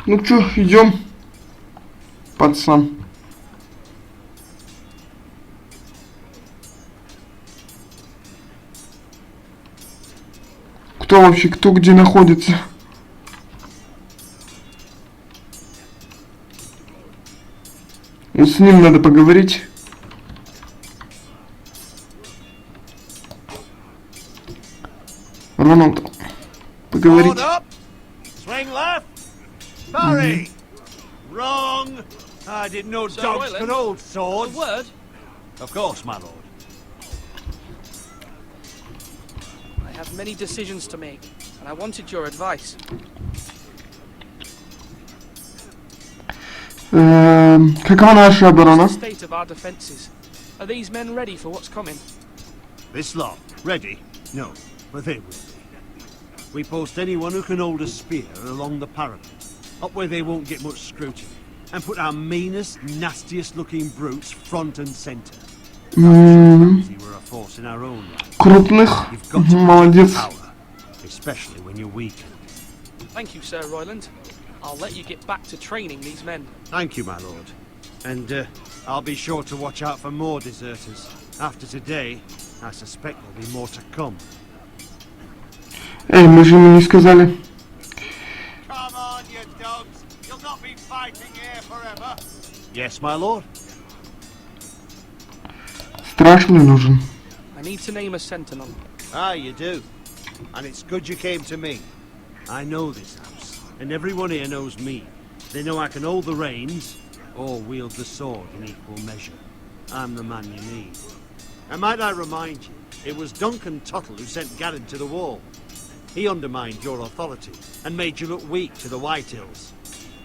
Ну чё, идем, пацан. Кто вообще, кто где находится? Вот с ним надо поговорить. Рональд, поговорить. Wrong. I didn't know dogs could hold swords. A word? Of course, my lord. I have many decisions to make, and I wanted your advice. Какова наша оборона? What's the state of our defenses? Are these men ready for what's coming? This lot ready? No, but they will be. We post anyone who can hold a spear along the parapet, up where they won't get much scrutiny, and put our meanest, nastiest looking brutes front and center. You were a force in our own right. Крупных. Молодец. Power, especially when you're weakened. Thank you, Sir Royland. I'll let you get back to training these men. Thank you, my lord. And I'll be sure to watch out for more deserters. After today, I suspect there'll be more to come. Эй, мы же ему не сказали. Come on, you dogs. You'll not be fighting here forever. Yes, my lord. Страшный нужен. I need to name a sentinel. Ah, you do. And it's good you came to me. I know this house, and everyone here knows me. They know I can hold the reins, or wield the sword in equal measure. I'm the man you need. And might I remind you, it was Duncan Tuttle who sent Garin to the wall. He undermined your authority, and made you look weak to the Whitehills.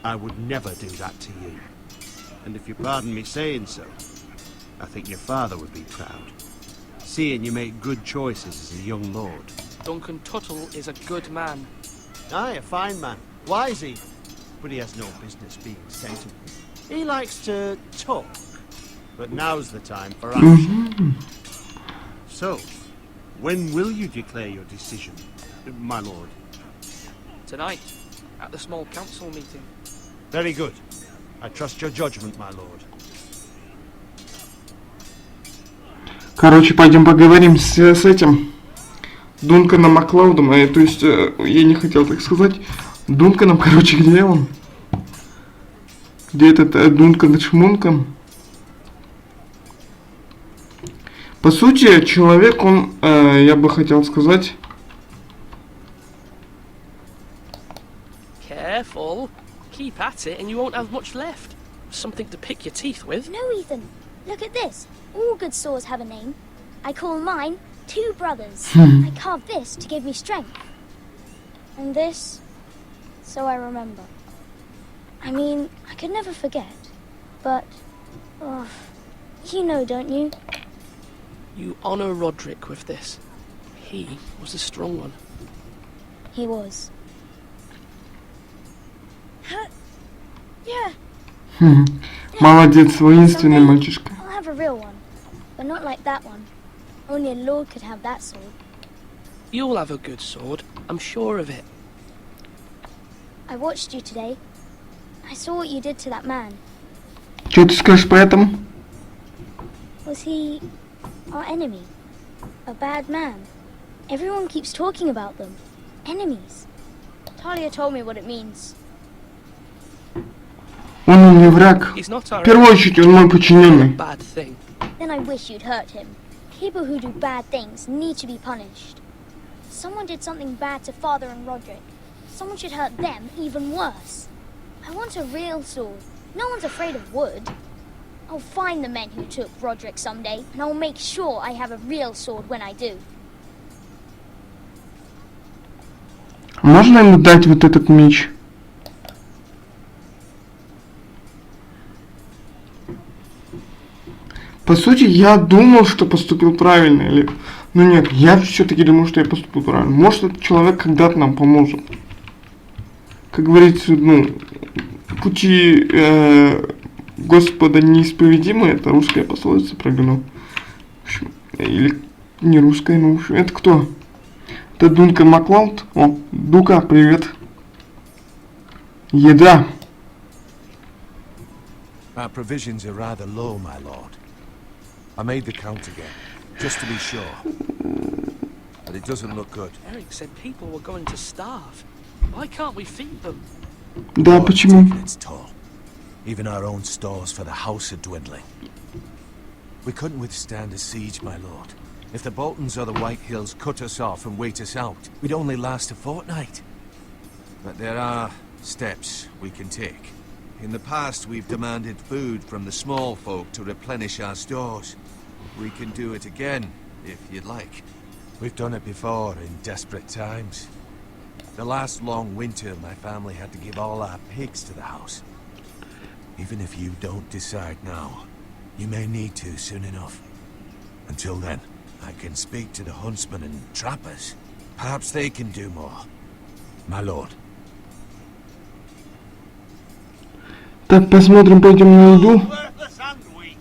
I would never do that to you. And if you pardon me saying so, I think your father would be proud, seeing you make good choices as a young lord. Duncan Tuttle is a good man. Aye, a fine man. Wise even. But he has no business being sensible. He likes to talk. But now's the time for action. So, when will you declare your decision, my lord? Tonight, at the small council meeting. Very good. I trust your judgment, my lord. Короче, пойдем поговорим с этим Дунканом Маклаудом. То есть, я не хотел так сказать. Дунканом, короче, где он? Где этот Дункан Шмункан? По сути, человек, он, я бы хотел сказать... Careful. Keep at it and you won't have much left. Something to pick your teeth with. No, Ethan. Look at this. All good swords have a name. I call mine Two Brothers. I carved this to give me strength. And this, so I remember. I mean, I could never forget. But, oh, you know, don't you? You honor Roderick with this. He was a strong one. He was. Yeah. Молодец, воинственный мальчишка. I'll have a real one, but not like that one. Only a lord could have that sword. You'll have a good sword, I'm sure of it. I watched you today. I saw what you did to that man. Что ты скажешь по этому? Was he our enemy? A bad man? Everyone keeps talking about them. Enemies. Talia told me what it means. Он мне враг. В первую очередь, он мой подчиненный. Then I wish you'd hurt him. People who do bad things need to be punished. Someone did something bad to Father and Roderick. Someone should hurt them even worse. I want a real sword. No one's afraid of wood. I'll find the men who took Roderick someday, and I'll make sure I have a real sword when I do. Можно ему дать вот этот меч? По сути, я думал, что поступил правильно, или... Ну нет, я все-таки думал, что я поступил правильно. Может, этот человек когда-то нам поможет. Как говорится, ну, пути Господа неисповедимы, это русская пословица про вино. В общем, или не русская, ну, в общем, это кто? Это Дункан Маклауд? О, Дука, привет. Еда. Our provisions are rather low, my lord. I made the count again, just to be sure. But it doesn't look good. Eric said people were going to starve. Why can't we feed them? Да, War has почему? taken its toll. Even our own stores for the house are dwindling. We couldn't withstand a siege, my lord. If the Boltons or the White Hills cut us off and wait us out, we'd only last a fortnight. But there are steps we can take. In the past, we've demanded food from the small folk to replenish our stores. We can do it again, if you'd like. We've done it before in desperate times. The last long winter, my family had to give all our pigs to the house. Even if you don't decide now, you may need to soon enough. Until then, I can speak to the huntsmen and trappers. Perhaps they can do more. My lord. Так, посмотрим, пойдем на еду. Worthless and weak.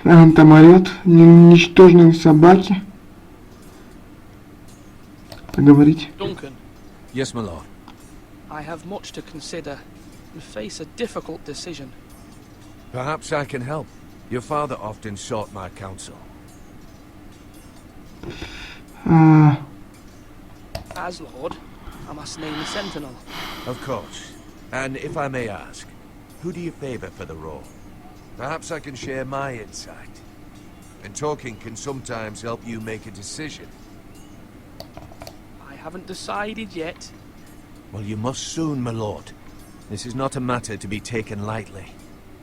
Он там орёт. Ничтожные собаки. Поговорить. Duncan, Yes, my lord. I have much to consider and face a difficult decision. Perhaps I can help. Your father often sought my counsel. As Lord, I must name the Sentinel. Of course. And if I may ask, who do you favor for the role? Perhaps I can share my insight. And talking can sometimes help you make a decision. I haven't decided yet. Well, you must soon, my lord. This is not a matter to be taken lightly.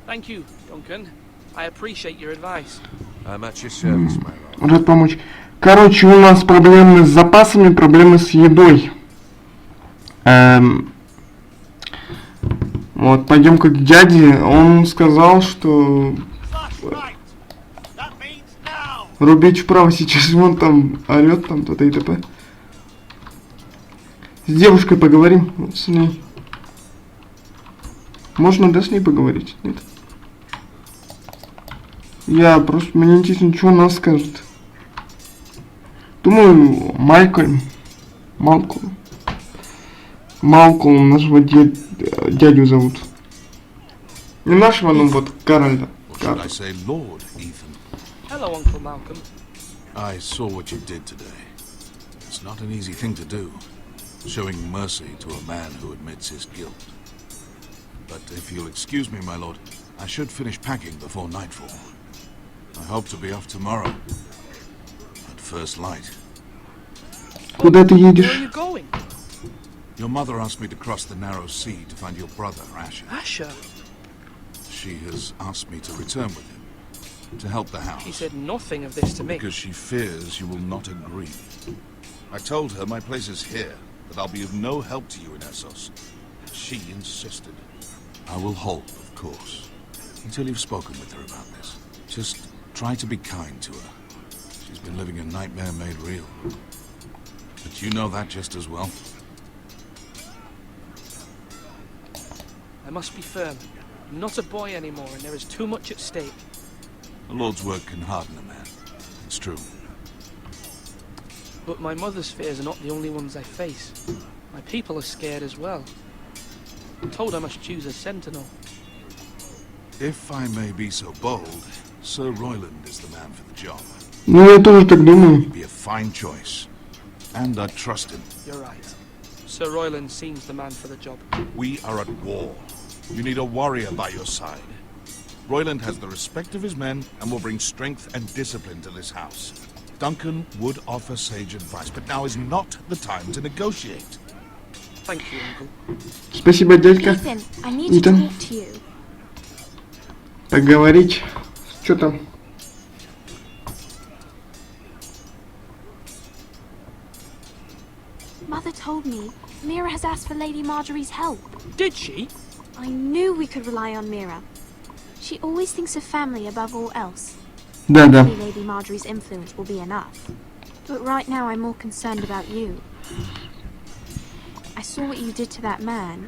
Thank you, Duncan. I appreciate your advice. I'm at your service, my lord. Рад помочь. Короче, у нас проблемы с запасами, проблемы с едой. Вот, пойдем-ка к дяде. Он сказал, что Slash right. That means now. рубить вправо сейчас. Вон там орёт, там то-то и т.п. С девушкой поговорим. Вот с ней. Можно, да, с ней поговорить? Нет? Я просто... Мне интересно, что она скажет. Думаю, Малкольм нашего дядю зовут. Не нашего, но вот Гарольда. Or should I say Lord Ethan? Hello, Uncle Malcolm. I saw what you did today. It's not an easy thing to do, showing mercy to a man who admits his guilt. But if you'll excuse me, my lord, I should finish packing before nightfall. I hope to be off tomorrow, at first light. Куда ты Where are едешь? you going? Your mother asked me to cross the narrow sea to find your brother, Asher. Asher. She has asked me to return with him, to help the house. She said nothing of this to me. Because she fears you will not agree. I told her my place is here, that I'll be of no help to you in Essos. She insisted. I will hold, of course, until you've spoken with her about this. Just try to be kind to her. She's been living a nightmare made real. But you know that just as well. I must be firm. I'm not a boy anymore, and there is too much at stake. The Lord's work can harden a man. It's true. But my mother's fears are not the only ones I face. My people are scared as well. I'm told I must choose a sentinel. If I may be so bold, Sir Royland is the man for the job. Ну, я тоже так думаю. He'd be a fine choice. And I trust him. You're right. Sir Royland seems the man for the job. We are at war. You need a warrior by your side. Royland has the respect of his men and will bring strength and discipline to this house. Duncan would offer sage advice, but now is not the time to negotiate. Thank you, Uncle. Спасибо, дядька. Ethan, I need to Ethan. talk to you. Поговорить. Что там? Mother told me Mira has asked for Lady Marjorie's help. Did she? I knew we could rely on Mira. She always thinks of family above all else. Да. Maybe Lady Marjorie's influence will be enough. But right now I'm more concerned about you. I saw what you did to that man.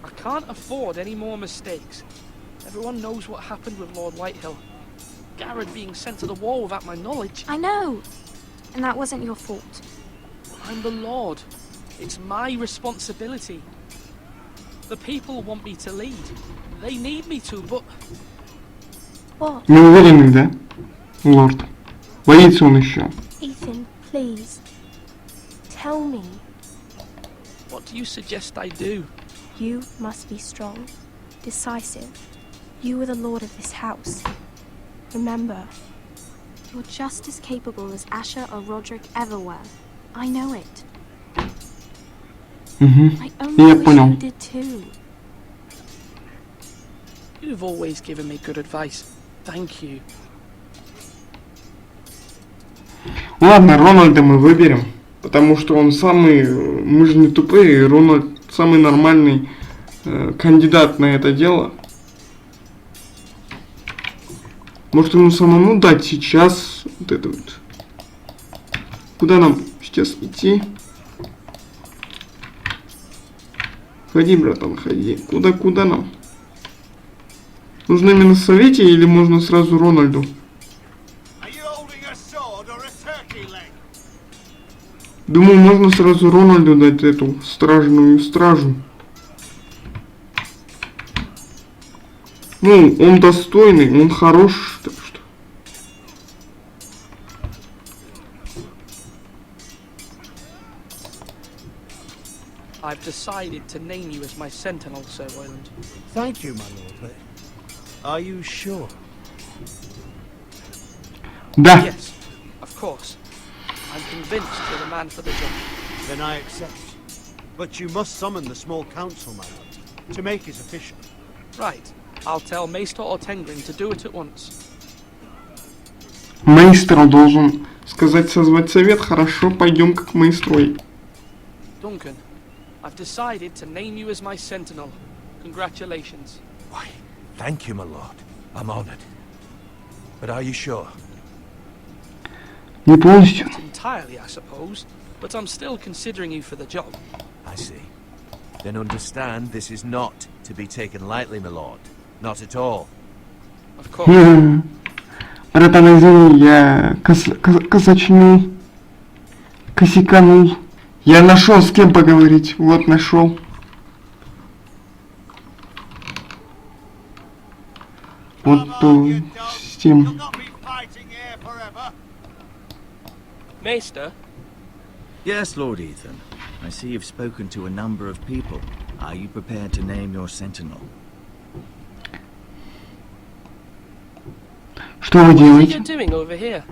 I can't afford any more mistakes. Everyone knows what happened with Lord Whitehill. Garrett being sent to the wall without my knowledge. I know. And that wasn't your fault. I'm the Lord. It's my responsibility. The people want me to lead. They need me to, but What? Не уверенный, да, лорд? Боится он еще. Ethan, please. Tell me. what do you suggest I do? You must be strong, decisive. You are the lord of this house. Remember, you're just as capable as Asher or Roderick ever were. I know it. I only Я wish понял. you did too. You've always given me good advice. Thank you. Ладно, Рональда мы выберем, потому что он самый, мы же не тупые, Рональд самый нормальный кандидат на это дело. Может ему самому дать сейчас вот это вот. Куда нам сейчас идти? Ходи, братан, ходи. Куда нам? Нужно именно в совете или можно сразу Рональду? Are you holding a sword or a turkey leg? Думаю, можно сразу Рональду дать эту стражную стражу. Ну, он достойный, он хорош, так что. I've decided to name you as my sentinel, Sir Royland. Thank you, my lord, but are you sure? Да, Yes, of course. I'm convinced you're the man for the job. Then I accept. But you must summon the small council, my lord, to make it official. Right. I'll tell Maester Ortengrin to do it at once. мейстер должен сказать созвать совет. Хорошо, пойдем как мейстрой. Duncan, I've decided to name you as my sentinel. Congratulations. Why, thank you, my lord. I'm honored. But are you sure? Не полностью. Not entirely, I suppose, but I'm still considering you for the job. I see. Then understand this is not to be taken lightly, my lord. Not at all. Of course. Братан, извини, я косачнул, косяканул. Я нашел с кем поговорить. Вот нашел. Вот то с тем. You'll not be fighting here forever. Maester, Yes, Lord Ethan. I see you've spoken to a number of people. Are you prepared to name your sentinel? Что вы what are you делаете? doing over here?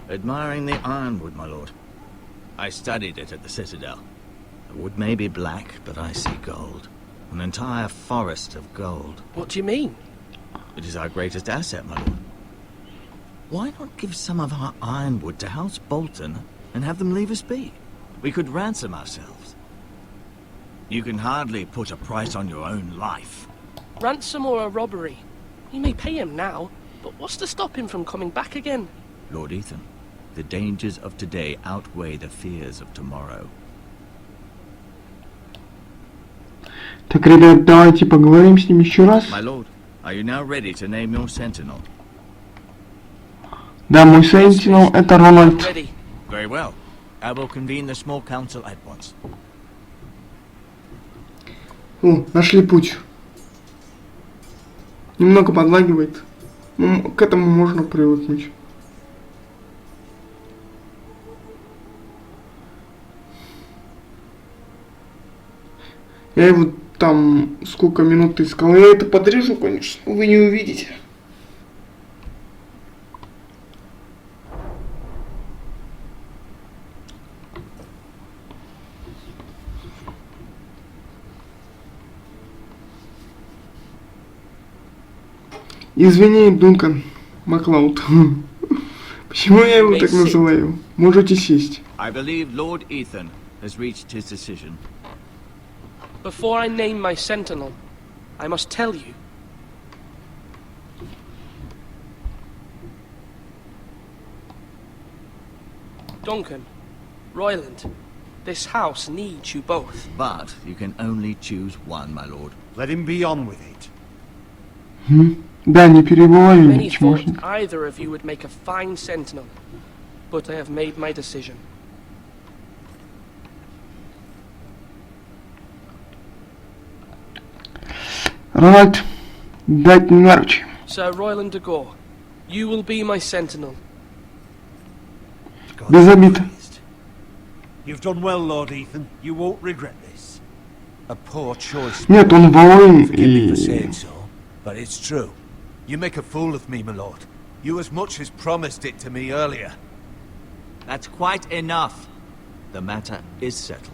Admiring the ironwood, my lord. I studied it at the Citadel. The wood may be black, but I see gold. An entire forest of gold. What do you mean? It is our greatest asset, my lord. Why not give some of our ironwood to House Bolton and have them leave us be? We could ransom ourselves. You can hardly put a price on your own life. Ransom or a robbery? We may pay him now, but what's to stop him from coming back again? Lord Ethan, the dangers of today outweigh the fears of tomorrow. Так, ребят, давайте поговорим с ним еще раз. My lord, are you now ready to name your sentinel? Да, мой сентинел это Рональд. Ready. Very well. I will convene the small council at once. О, нашли путь. Немного подлагивает. Ну, к этому можно привыкнуть. Я его там сколько минут искал. Я это подрежу, конечно, вы не увидите. Извини, Дункан Маклауд. Почему я его так называю? Можете сесть. I believe Lord Ethan has reached his decision. Before I name my sentinel, I must tell you. Duncan, Royland, this house needs you both. But you can only choose one, my lord. Let him be on with it. Да, не перебывай, Many ведь thought можно. either of you would make a fine sentinel, but I have made my decision. Рональд, дать не нервничай. Sir Royland de Gore, you will be my sentinel. God Без be обид. praised. You've done well, Lord Ethan. You won't regret this. A poor choice. Нет, он воин Forgive me for и... saying so, but it's true. You make a fool of me, my lord. You as much as promised it to me earlier. That's quite enough. The matter is settled.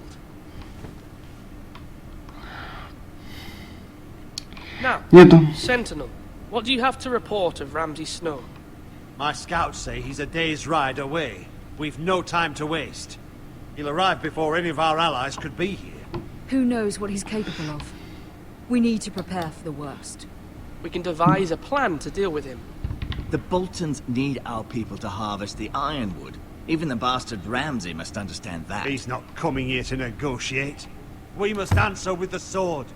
Now, Нету. Sentinel, what do you have to report of Ramsay Snow? My scouts say he's a day's ride away. We've no time to waste. He'll arrive before any of our allies could be here. Who knows what he's capable of? We need to prepare for the worst. We can devise a plan to deal with him. The Boltons need our people to harvest the ironwood. Even the bastard Ramsay must understand that. He's not coming here to negotiate. We must answer with the sword.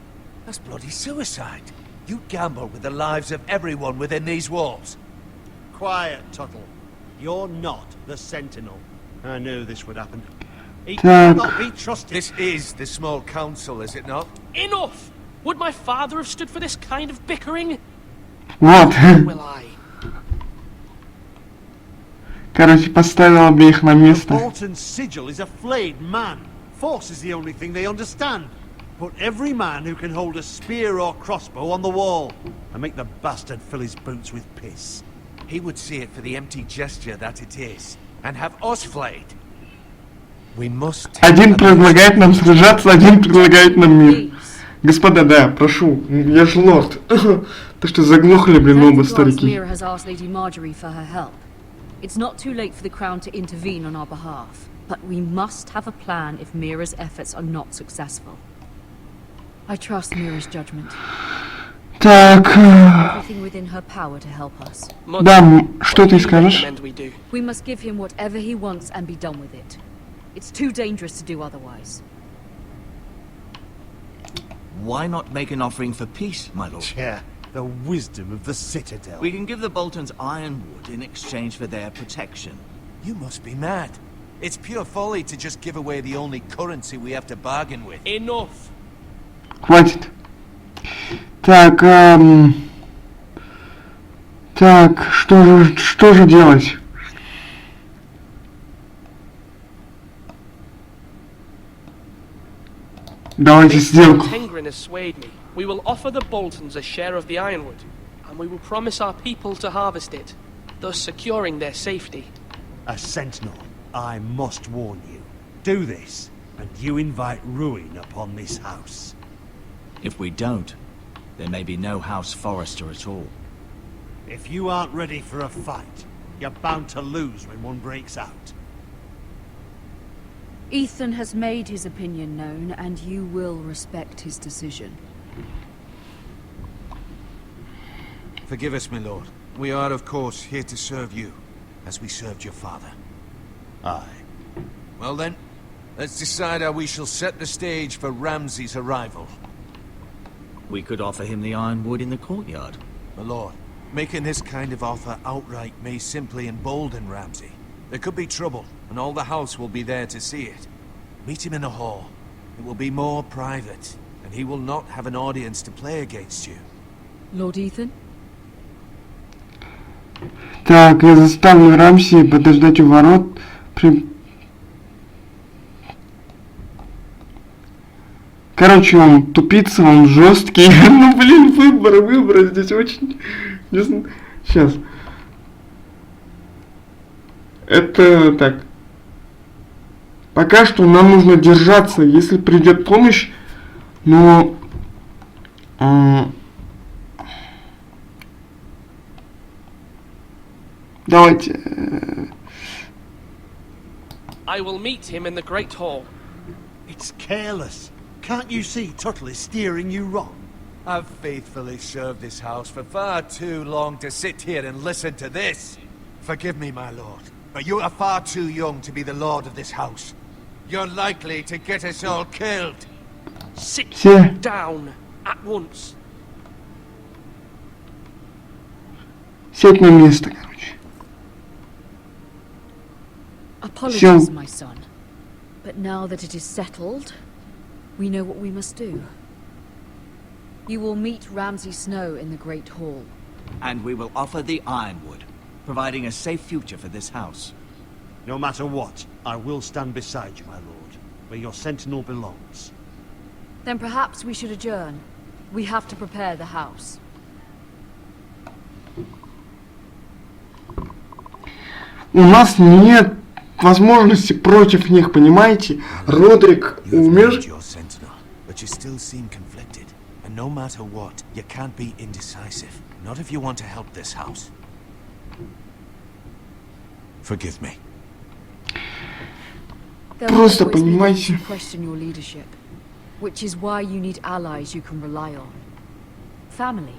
That's bloody suicide. You gamble with the lives of everyone within these walls. Quiet, Tuttle. You're not the Sentinel. I knew this would happen. He Так. cannot be trusted. This is the small council, is it not? Enough! Would my father have stood for this kind of bickering? Вот. Will I? Короче, поставил обеих на The место. Bolton's sigil is a flayed man. Force is the only thing they understand. Put every man who can hold a spear or crossbow on the wall, and make the bastard fill his boots with piss. He would see it for the empty gesture that it is, and have us flayed. We must take Один a- предлагает нам сражаться, один предлагает нам мир. Господа, да, прошу, я же лорд. То, что заглохли, блин, оба старики. Mira has asked Lady Marjorie for her help. It's not too late for the Crown to intervene on our behalf, but we must have a plan if Mira's efforts are not successful. I trust Mira's judgment. Так, Everything within her power to help us. да, что what ты do you скажешь? recommend we do? We must give him whatever he wants and be done with it. It's too dangerous to do otherwise. Why not make an offering for peace, my lord? Yeah, the wisdom of the Citadel. We can give the Boltons ironwood in exchange for their protection. You must be mad. It's pure folly to just give away the only currency we have to bargain with. Enough! Хватит. Так, так, что же делать? Давайте сделку. Tengrin has swayed me. We will offer the Boltons a share of the ironwood, and we will promise our people to harvest it, thus securing their safety. As Sentinel, I must warn you. Do this, and you invite ruin upon this house. If we don't, there may be no House Forester at all. If you aren't ready for a fight, you're bound to lose when one breaks out. Ethan has made his opinion known, and you will respect his decision. Forgive us, my lord. We are, of course, here to serve you, as we served your father. Aye. Well then, let's decide how we shall set the stage for Ramsay's arrival. We could offer him the ironwood in the courtyard. My lord, making this kind of offer outright may simply embolden Ramsay. There could be trouble, and all the house will be there to see it. Meet him in the hall. It will be more private, and he will not have an audience to play against you. Lord Ethan? Так, я заставлю Рамси подождать у ворот. Короче, он тупица, он жесткий. Ну, блин, выбор здесь очень... Сейчас. Это так. Пока что нам нужно держаться, если придет помощь, но... Давайте. I will meet him in the Great Hall. It's careless. Can't you see Tuttle is steering you wrong? I've faithfully served this house for far too long to sit here and listen to this. Forgive me, my lord, but you are far too young to be the lord of this house. You're likely to get us all killed. Sit Все. down at once. Сядь на место, короче. Apologies, my son. But now that it is settled, we know what we must do. You will meet Ramsay Snow in the Great Hall. And we will offer the ironwood, providing a safe future for this house. No matter what, I will stand beside you, my lord, where your sentinel belongs. Then perhaps we should adjourn. We have to prepare the house. У нас нет возможности против них, понимаете? Родрик You have умер. named your sentinel, but you still seem conflicted. And no matter what, you can't be indecisive. Not if you want to help this house. Forgive me. There will Просто always be those понимаете. who question your leadership, which is why you need allies you can rely on. Family.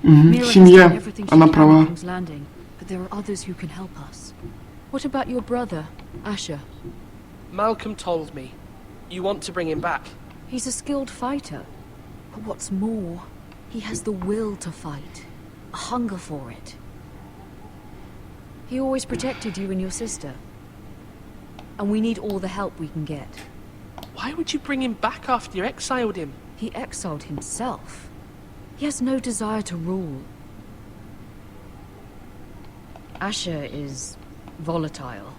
Mira has done Семья, everything she она can права. in King's Landing, but there are others who can help us. What about your brother, Asher? Malcolm told me. You want to bring him back. He's a skilled fighter. But what's more, he has the will to fight. A hunger for it. He always protected you and your sister. And we need all the help we can get. Why would you bring him back after you exiled him? He exiled himself. He has no desire to rule. Asher is volatile,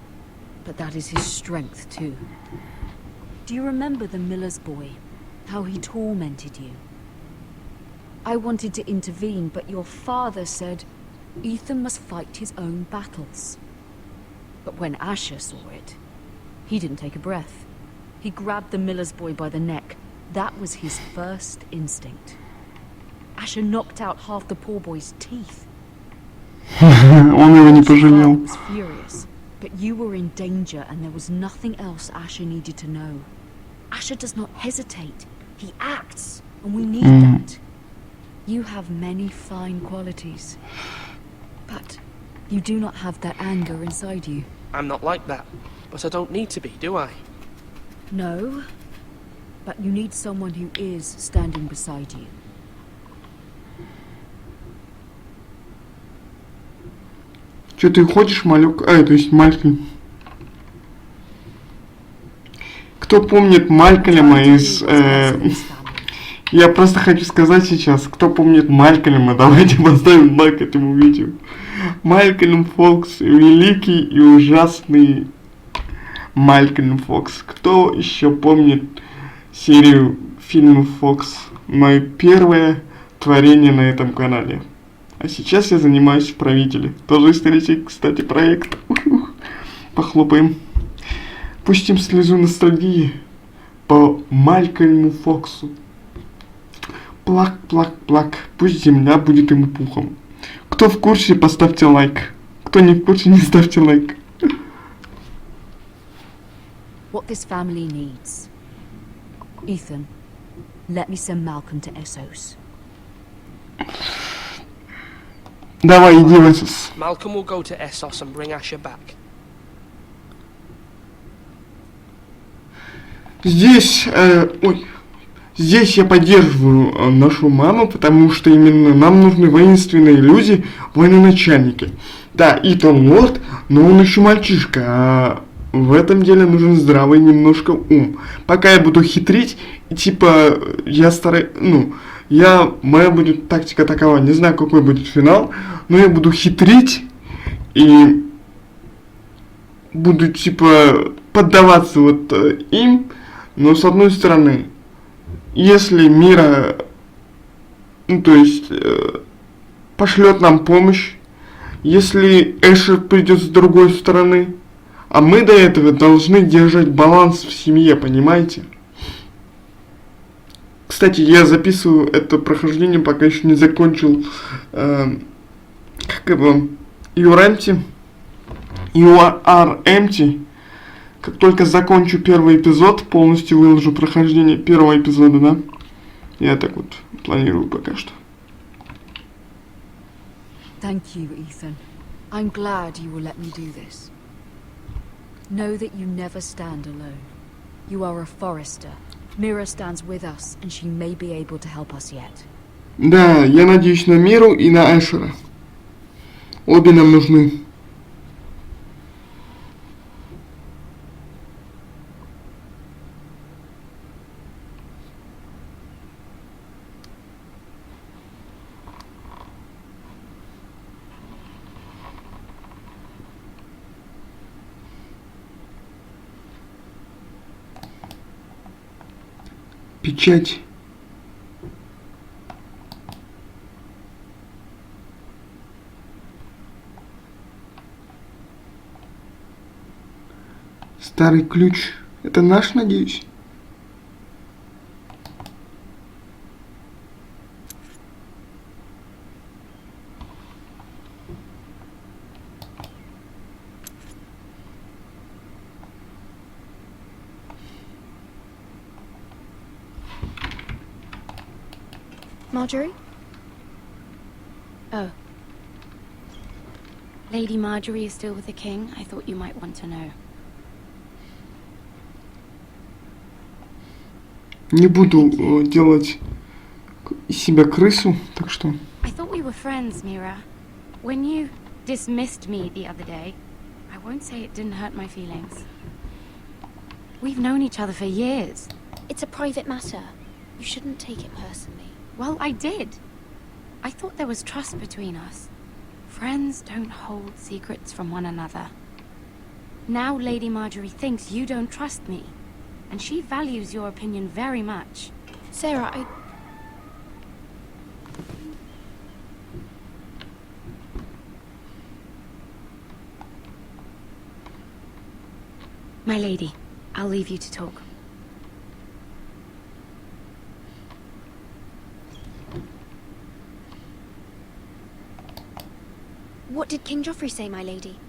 but that is his strength too. Do you remember the miller's boy? How he tormented you? I wanted to intervene, but your father said Ethan must fight his own battles. But when Asher saw it, he didn't take a breath. He grabbed the miller's boy by the neck. That was his first instinct. Asher knocked out half the poor boy's teeth. Он его не His father пожалел. was furious, but you were in danger and there was nothing else Asher needed to know. Asher does not hesitate. He acts, and we need that. You have many fine qualities, but you do not have that anger inside you. I'm not like that. But I don't need to be, do I? No, but you need someone who is standing beside you. Че ты ходишь, малек? То есть Малькольм. Кто помнит Малькольма из... Я просто хочу сказать сейчас, кто помнит Малькольма, давайте поставим лайк этому видео. Малькольм Фокс, великий и ужасный Малькольм Фокс. Кто еще помнит серию фильмов Фокс? Мое первое творение на этом канале. А сейчас я занимаюсь в правителе. Тоже исторический, кстати, проект. Похлопаем. Пустим слезу ностальгии по Малькольму Фоксу. Плак, плак, плак. Пусть земля будет ему пухом. Кто в курсе, поставьте лайк. Кто не в курсе, не ставьте лайк. What this family needs. Ethan, let me send Malcolm to Essos. Давай, иди в Эссос. Malcolm will go to Essos and bring Asher back. Здесь, здесь я поддерживаю нашу маму, потому что именно нам нужны воинственные люди, военачальники. Да, Итан лорд, но он еще мальчишка, а в этом деле нужен здравый немножко ум. Пока я буду хитрить, типа, я стараюсь, моя будет тактика такова, не знаю, какой будет финал, но я буду хитрить и буду, типа, поддаваться вот им, но с одной стороны, если Мира, пошлет нам помощь, если Эшер придет с другой стороны, а мы до этого должны держать баланс в семье, понимаете? Кстати, я записываю это прохождение, пока еще не закончил, URMT. Как только закончу первый эпизод, полностью выложу прохождение первого эпизода, да? Я так вот планирую пока что. Thank you, Ethan. I'm glad you will let me do this. Know that you never stand alone. You are a forester. Mira stands with us, and she may be able to help us yet. Да, я надеюсь на Миру и на Эшера. Обе нам нужны. Печать. Старый ключ. Это наш, надеюсь? Marjorie? Oh. Lady Marjorie is still with the king. I thought you might want to know. Не буду делать из себя крысу, так что... I thought we were friends, Mira. When you dismissed me the other day, I won't say it didn't hurt my feelings. We've known each other for years. It's a private matter. You shouldn't take it personally. Well, I did. I thought there was trust between us. Friends don't hold secrets from one another. Now Lady Marjorie thinks you don't trust me, and she values your opinion very much. Sarah, My lady, I'll leave you to talk. What did King Joffrey say, my lady?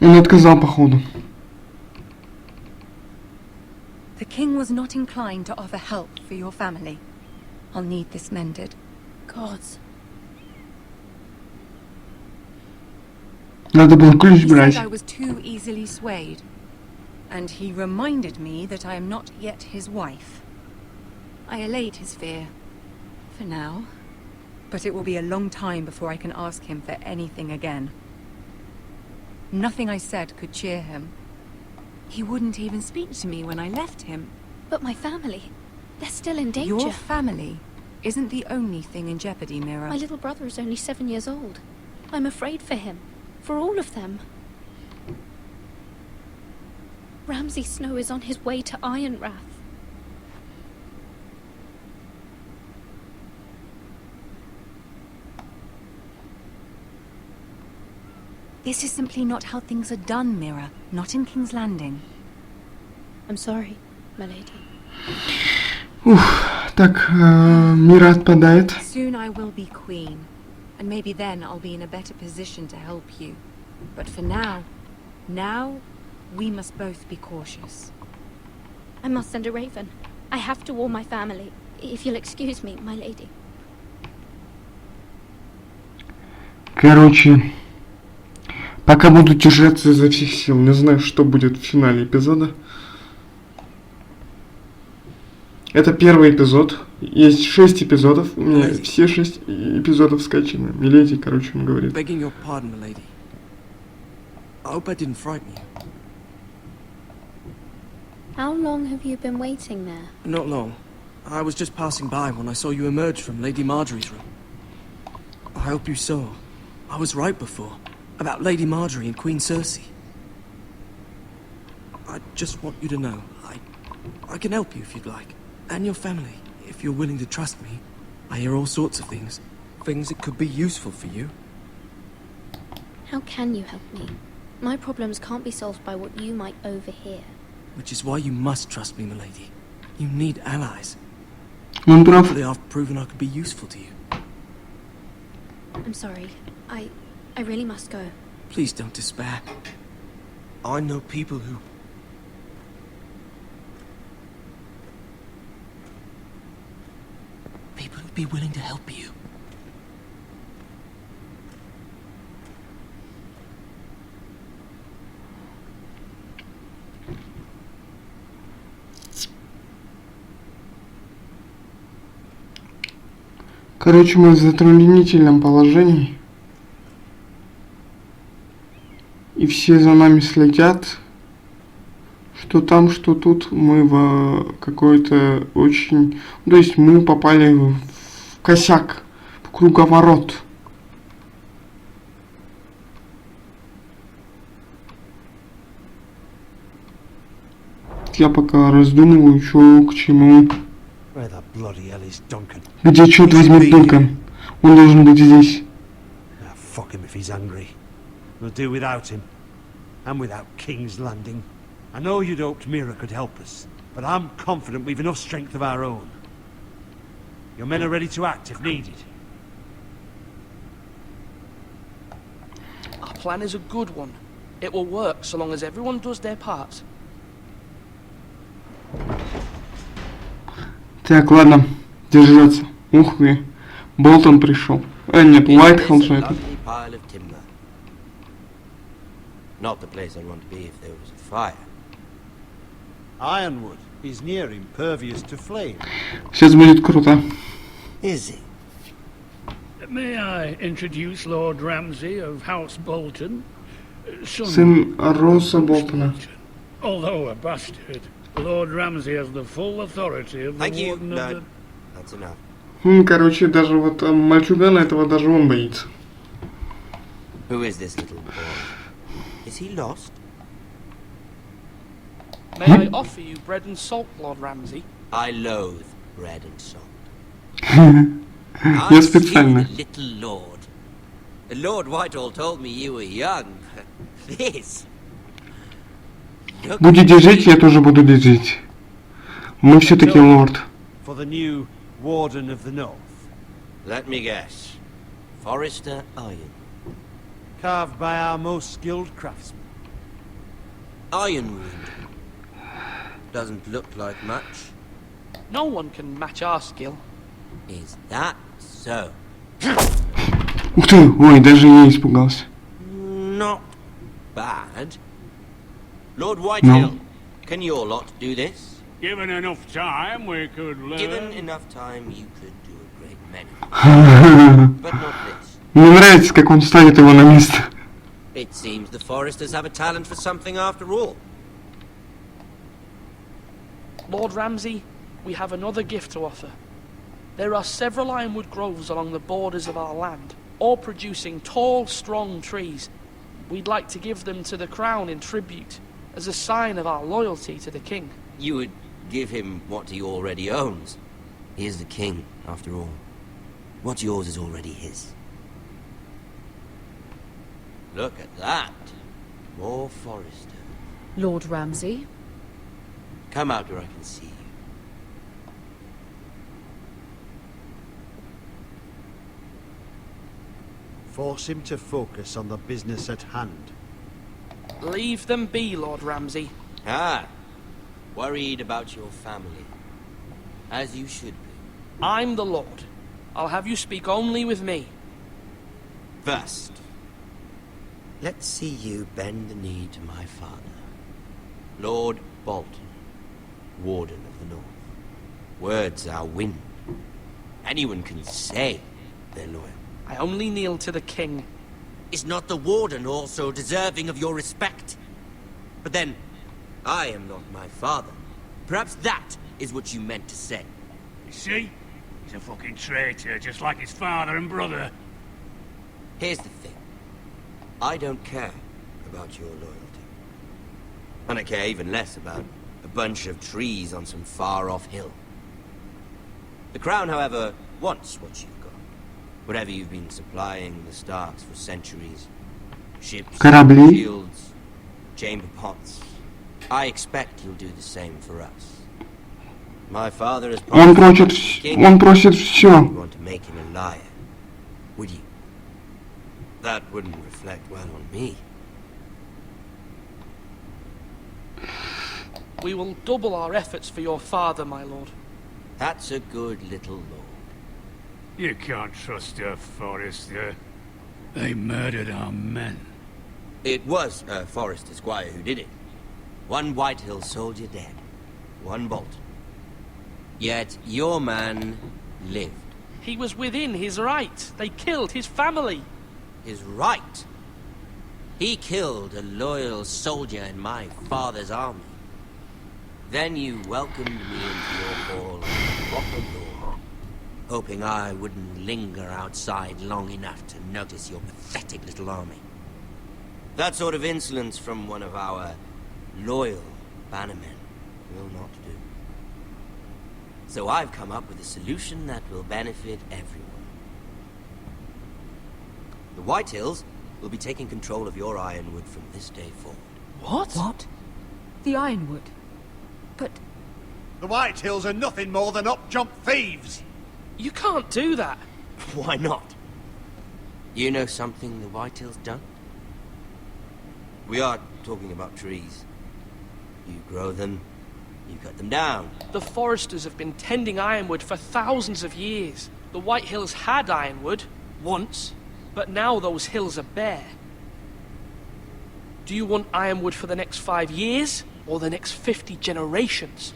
Он отказал, походу. The king was not inclined to offer help for your family. I'll need this mended. Gods. Надо было ключ He брать. said I was too easily swayed. And he reminded me that I am not yet his wife. I allayed his fear. For now. But it will be a long time before I can ask him for anything again. Nothing I said could cheer him. He wouldn't even speak to me when I left him. But my family, they're still in danger. Your family isn't the only thing in jeopardy, Mira. My little brother is only 7 years old. I'm afraid for him. For all of them. Ramsay Snow is on his way to Ironrath. This is simply not how things are done, Mira. Not in King's Landing. I'm sorry, my lady. Так, Мира отпадает. Soon I will be queen, and maybe then I'll be in a better position to help you. But for now, we must both be cautious. I must send a raven. I have to warn my family. If you'll excuse me, my lady. Короче, пока буду держаться изо всех сил. Не знаю, что будет в финале эпизода. Это первый эпизод. Есть 6 эпизодов. У меня все 6 эпизодов скачаны. Миледи, короче, он говорит. Begging your pardon, my lady. I hope I didn't frighten you. How long have you been waiting there? Not long. I was just passing by when I saw you emerge from Lady Marjorie's room. I hope you saw. I was right before. About Lady Marjorie and Queen Cersei. I just want you to know, I can help you if you'd like. And your family, if you're willing to trust me. I hear all sorts of things. Things that could be useful for you. How can you help me? My problems can't be solved by what you might overhear. Which is why you must trust me, milady. You need allies. Он прав. Hopefully I've proven I could be useful to you. I'm sorry. I really must go. Please don't despair. I know people who'd be willing to help you. Короче, мы в затруднительном положении. И все за нами следят. Что там, что тут. Мы в какой-то очень... То есть мы попали в косяк, в круговорот. я пока раздумываю, что к чему. Where the bloody hell is Duncan? Где, черт возьми, Дункан? Он должен быть здесь. Ah, fuck him if he's hungry. We'll do without him. And without King's Landing. I know you'd hoped Mira could help us, but I'm confident we've enough strength of our own. Your men are ready to act if needed. Our plan is a good one. It will work so long as everyone does their part. Так, ладно, держаться. Ух вы, Болтон пришел. Нет, Уайтхолл же это. Not the place I'd want to be if there was a fire. Ironwood is near impervious to flame. Сейчас будет круто. Is he? May I introduce Lord Ramsay of House Bolton? Сын Росса Болтона. Although a bastard, Lord Ramsay has the full authority of the Warden of the... That's enough. Короче, даже вот мальчугана этого даже он боится. Who is this little boy? Is he lost? May I offer you bread and salt, Lord Ramsay? I loathe bread and salt. Я специально. Little lord. Lord Whitehall told me you were young. This. Будете жить, я тоже буду жить. Мы все-таки лорд. For the new Warden of the North. Let me guess. Forrester iron. Carved by our most skilled craftsmen. Ironwood. Doesn't look like much. No one can match our skill. Is that so? Ух ты, ой, даже я испугался. Not bad. Lord Whitehill, can your lot do this? Given enough time, we could learn... Given enough time, you could do a great many. But not this. Мне нравится, как он ставит его на место. It seems the Foresters have a talent for something after all. Lord Ramsay, we have another gift to offer. There are several ironwood groves along the borders of our land, all producing tall, strong trees. We'd like to give them to the crown in tribute, as a sign of our loyalty to the king. You would give him what he already owns. He is the king, after all. What's yours is already his. Look at that. More Forester. Lord Ramsay? Come out where I can see you. Force him to focus on the business at hand. Leave them be, Lord Ramsay. Ah, worried about your family. As you should be. I'm the Lord. I'll have you speak only with me. First, let's see you bend the knee to my father, Lord Bolton, Warden of the North. Words are wind. Anyone can say they're loyal. I only kneel to the king. Is not the Warden also deserving of your respect? But then, I am not my father. Perhaps that is what you meant to say. You see? He's a fucking traitor, just like his father and brother. Here's the thing. I don't care about your loyalty. And I care even less about a bunch of trees on some far-off hill. The Crown, however, wants what you've got. Whatever you've been supplying the Starks for centuries. Ships, Корабли. shields, chamber pots. I expect you'll do the same for us. My father has Он promised просит все. you want to make him a liar, would you? That wouldn't reflect well on me. We will double our efforts for your father, my lord. That's a good little lord. You can't trust a Forester. They murdered our men. It was a Forester squire who did it. One Whitehill soldier dead. One Bolton. Yet your man lived. He was within his right. They killed his family. His right? He killed a loyal soldier in my father's army. Then you welcomed me into your hall as proper lord, hoping I wouldn't linger outside long enough to notice your pathetic little army. That sort of insolence from one of our loyal bannermen will not do. So I've come up with a solution that will benefit everyone. The Whitehills will be taking control of your ironwood from this day forward. What? What? The Ironwood? But The Whitehills are nothing more than up-jump thieves! you can't do that. Why not? You know something the Whitehills don't? We are talking about trees. You grow them, you cut them down. The foresters have been tending ironwood for thousands of years. The White Hills had ironwood, once, but now those hills are bare. Do you want ironwood for the next 5 years, or the next 50 generations?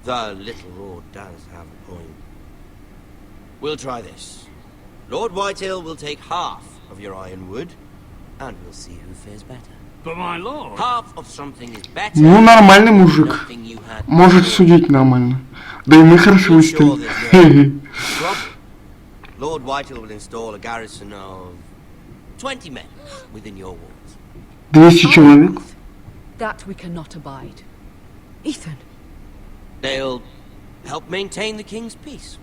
The little lord does have a point. We'll try this. Lord Whitehill will take half of your ironwood, and we'll see who fares better. But my lord... Half of something is better. Ну, нормальный мужик. Может судить нормально. Да и мы хорошо выстроим. Lord Whitehill will install a garrison of 20 men within your walls. 200 человек. that we cannot abide. Ethan. They'll help maintain the king's peace.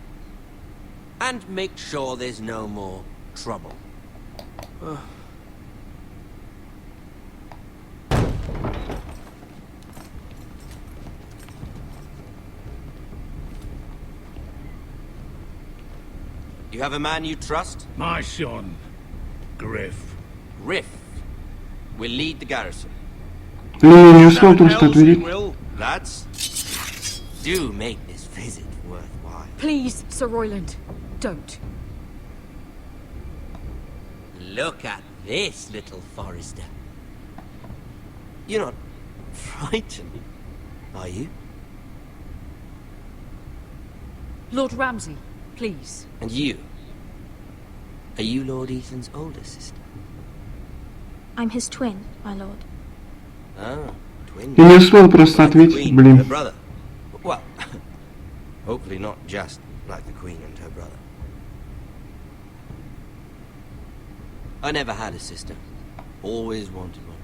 And make sure there's no more trouble. You have a man you trust? My son, Griff. Griff will lead the garrison. Lads, do make this visit worthwhile. Please, Sir Royland, don't. Look at this, little forester. You're not frightened, are you? Lord Ramsay, please. And you? Are you Lord Ethan's older sister? I'm his twin, my lord. Ah, twin. Я не успел просто ответить, блин. Her brother. Well, hopefully not just like the Queen and her brother. I never had a sister. Always wanted one.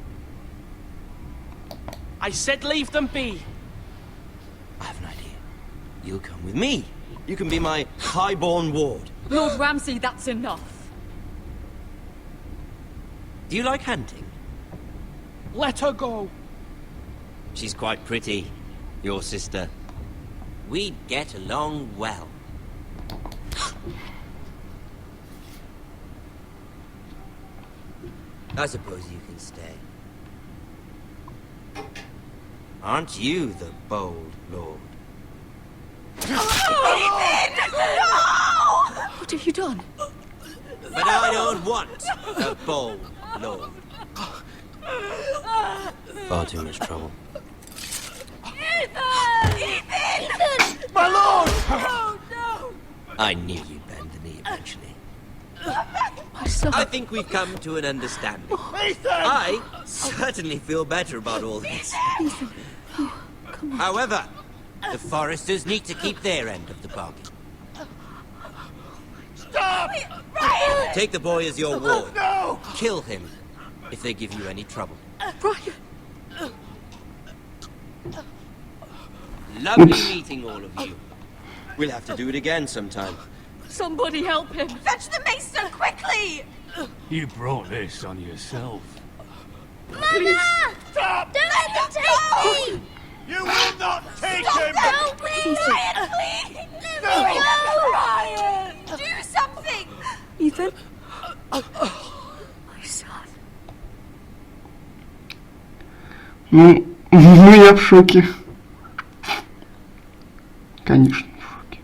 I said leave them be. I have an idea. You'll come with me. You can be my highborn ward. Lord Ramsay, that's enough. Do you like hunting? Let her go. She's quite pretty, your sister. We'd get along well. I suppose you can stay. Aren't you the bold lord? What have you done? But I don't want a bold lord. Far too much trouble. Ethan! My lord! Oh, no! I knew you'd bend the knee eventually. My son. I think we've come to an understanding. Ethan! I certainly feel better about all this. Ethan. Oh, come on. However, the foresters need to keep their end of the bargain. Stop! Ryan! Take the boy as your ward. No! Kill him if they give you any trouble. Brian. Lovely meeting all of you. We'll have to do it again sometime. Somebody help him. Fetch the maester quickly! You brought this on yourself. Mama! Stop! Don't let them take me! You will not take him! No, please! Ryan, please! No! Ryan! Do something! Ethan. My son. Ну, я в шоке. Конечно, в шоке.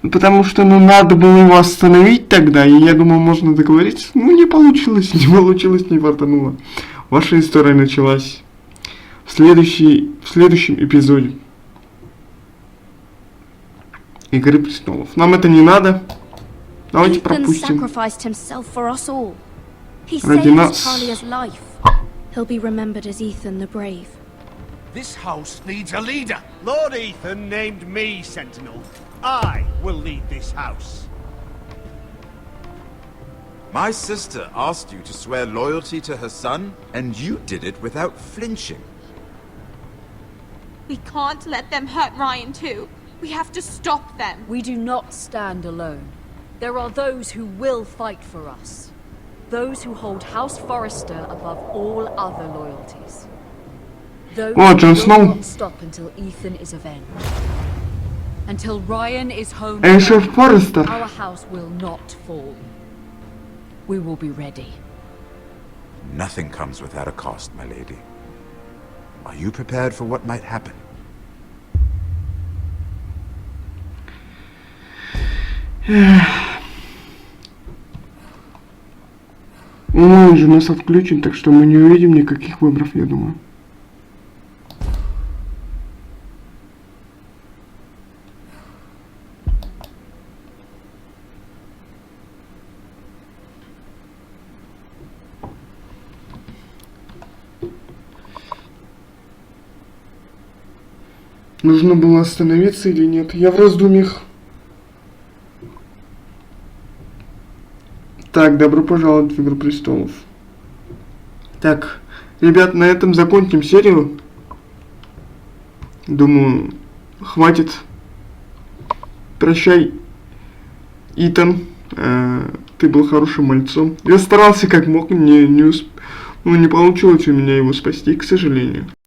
Ну, потому что, надо было его остановить тогда, и я думал, можно договориться. Ну, не получилось, не фартануло. Ваша история началась в следующем эпизоде Игры престолов. Нам это не надо. Давайте пропустим. Sacrificed himself for us all. He Ради saved нас. Talia's life. He'll be remembered as Ethan the Brave. This house needs a leader. Lord Ethan named me Sentinel. I will lead this house. My sister asked you to swear loyalty to her son, and you did it without flinching. We can't let them hurt Ryan too. We have to stop them. We do not stand alone. There are those who will fight for us. Those who hold House Forrester above all other loyalties. Those Oh, Jon who Snow. will not stop until Ethan is avenged. Until Ryan is home, Asher Forrester. our house will not fall. We will be ready. Nothing comes without a cost, my lady. Are you prepared for what might happen? Он же нас отключен, так что мы не увидим никаких выборов, я думаю. Нужно было остановиться или нет? Я в раздумьях. Так, добро пожаловать в Игру Престолов. Так, ребят, на этом закончим серию. Думаю, хватит. Прощай, Итан. Ты был хорошим мальцом. Я старался как мог, не получилось у меня его спасти, к сожалению.